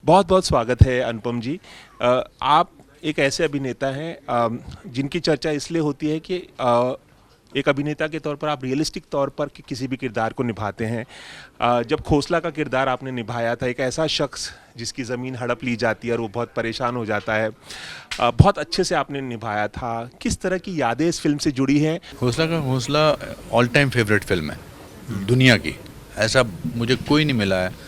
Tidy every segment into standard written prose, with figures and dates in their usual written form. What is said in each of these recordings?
बहुत बहुत स्वागत है अनुपम जी। आप एक ऐसे अभिनेता हैं जिनकी चर्चा इसलिए होती है कि एक अभिनेता के तौर पर आप रियलिस्टिक तौर पर किसी भी किरदार को निभाते हैं। जब खोसला का किरदार आपने निभाया था, एक ऐसा शख्स जिसकी ज़मीन हड़प ली जाती है और वो बहुत परेशान हो जाता है, बहुत अच्छे से आपने निभाया था। किस तरह की यादें इस फिल्म से जुड़ी हैं? खोसला का घोंसला ऑल टाइम फेवरेट फिल्म है दुनिया की। ऐसा मुझे कोई नहीं मिला है।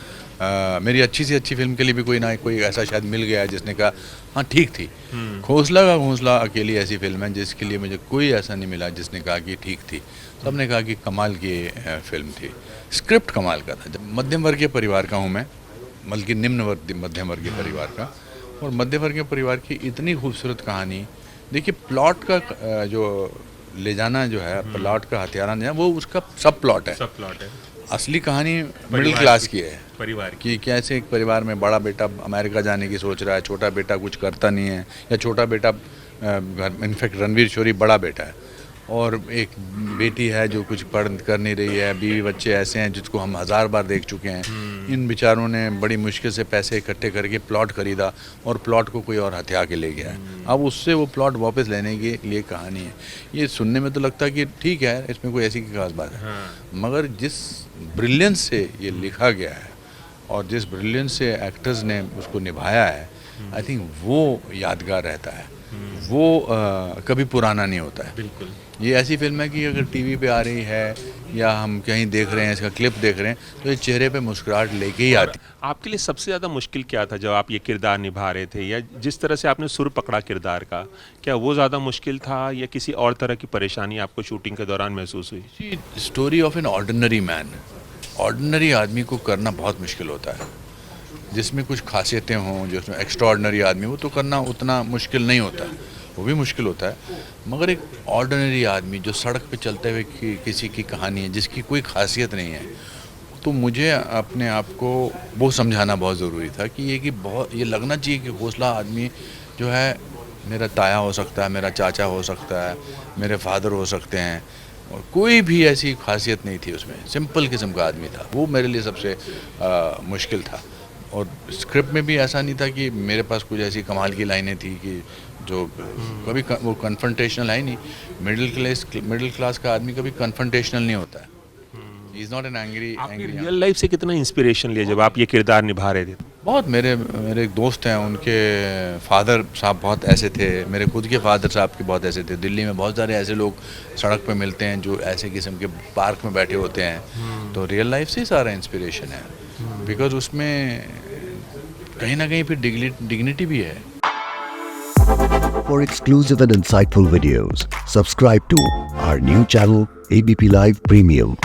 मेरी अच्छी से अच्छी फिल्म के लिए भी कोई ऐसा शायद मिल गया है जिसने कहा हाँ ठीक थी। खोसला का घोंसला अकेली ऐसी फिल्म है जिसके लिए मुझे कोई ऐसा नहीं मिला जिसने कहा कि ठीक थी। सबने कहा कि कमाल की फिल्म थी। स्क्रिप्ट कमाल का था। जब मध्यम वर्गीय परिवार का हूँ मैं, बल्कि निम्न मध्यम वर्गीय परिवार का, और मध्य वर्गीय परिवार की इतनी खूबसूरत कहानी। देखिए प्लॉट का जो ले जाना जो है, प्लॉट का हथियारा नहीं है, वो उसका सब प्लॉट है। असली कहानी मिडिल क्लास की है, परिवार कि कैसे एक परिवार में बड़ा बेटा अमेरिका जाने की सोच रहा है, छोटा बेटा कुछ करता नहीं है, या छोटा बेटा घर, इनफैक्ट रणवीर शोरी बड़ा बेटा है, और एक बेटी है जो कुछ पढ़ कर नहीं रही है। बीवी बच्चे ऐसे हैं जिसको हम 1000 बार देख चुके हैं। इन बेचारों ने बड़ी मुश्किल से पैसे इकट्ठे करके प्लॉट खरीदा और प्लॉट को कोई और हथिया के ले गया है। अब उससे वो प्लॉट वापस लेने के लिए कहानी है। ये सुनने में तो लगता है कि ठीक है, इसमें कोई ऐसी खास बात है, मगर जिस ब्रिलियंस से ये लिखा गया है और जिस ब्रिलियंस से एक्टर्स ने उसको निभाया है, आई थिंक वो यादगार रहता है। वो कभी पुराना नहीं होता है। बिल्कुल। ये ऐसी फिल्म है कि अगर टीवी पे आ रही है या हम कहीं देख रहे हैं, इसका क्लिप देख रहे हैं, तो ये चेहरे पे मुस्कुराहट लेके ही आती। आपके लिए सबसे ज़्यादा मुश्किल क्या था जब आप ये किरदार निभा रहे थे, या जिस तरह से आपने सुर पकड़ा किरदार का, क्या वो ज़्यादा मुश्किल था या किसी और तरह की परेशानी आपको शूटिंग के दौरान महसूस हुई? Story of an ordinary man, ordinary आदमी को करना बहुत मुश्किल होता है। जिसमें कुछ खासियतें हों, जिसमें एक्स्ट्रा ऑर्डिनरी आदमी हो, तो करना उतना मुश्किल नहीं होता, वो भी मुश्किल होता है। मगर एक ऑर्डिनरी आदमी जो सड़क पे चलते हुए किसी की कहानी है, जिसकी कोई खासियत नहीं है, तो मुझे अपने आप को वो समझाना बहुत ज़रूरी था कि ये लगना चाहिए कि हौसला आदमी जो है मेरा ताया हो सकता है, मेरा चाचा हो सकता है, मेरे फादर हो सकते हैं, और कोई भी ऐसी खासियत नहीं थी उसमें। सिंपल किस्म का आदमी था। वो मेरे लिए सबसे मुश्किल था। और स्क्रिप्ट में भी ऐसा नहीं था कि मेरे पास कुछ ऐसी कमाल की लाइनें थी कि जो कभी वो कन्फ्रंटेशनल है ही नहीं। मिडिल क्लास का आदमी कभी कन्फ्रंटेशनल नहीं होता है। He is not an angry. आपने रियल लाइफ से कितना इंस्पिरेशन लिया जब आप ये किरदार निभा रहे थे? बहुत। मेरे एक दोस्त हैं, उनके फादर साहब बहुत ऐसे थे, मेरे खुद के फादर साहब के बहुत ऐसे थे। दिल्ली में बहुत सारे ऐसे लोग सड़क पे मिलते हैं जो ऐसे किस्म के पार्क में बैठे होते हैं। तो रियल लाइफ से ही सारा इंस्पिरेशन है, बिकॉज उसमें कहीं ना कहीं फिर डिग्निटी भी है। For exclusive and insightful videos, subscribe to our new channel ABP Live Premium.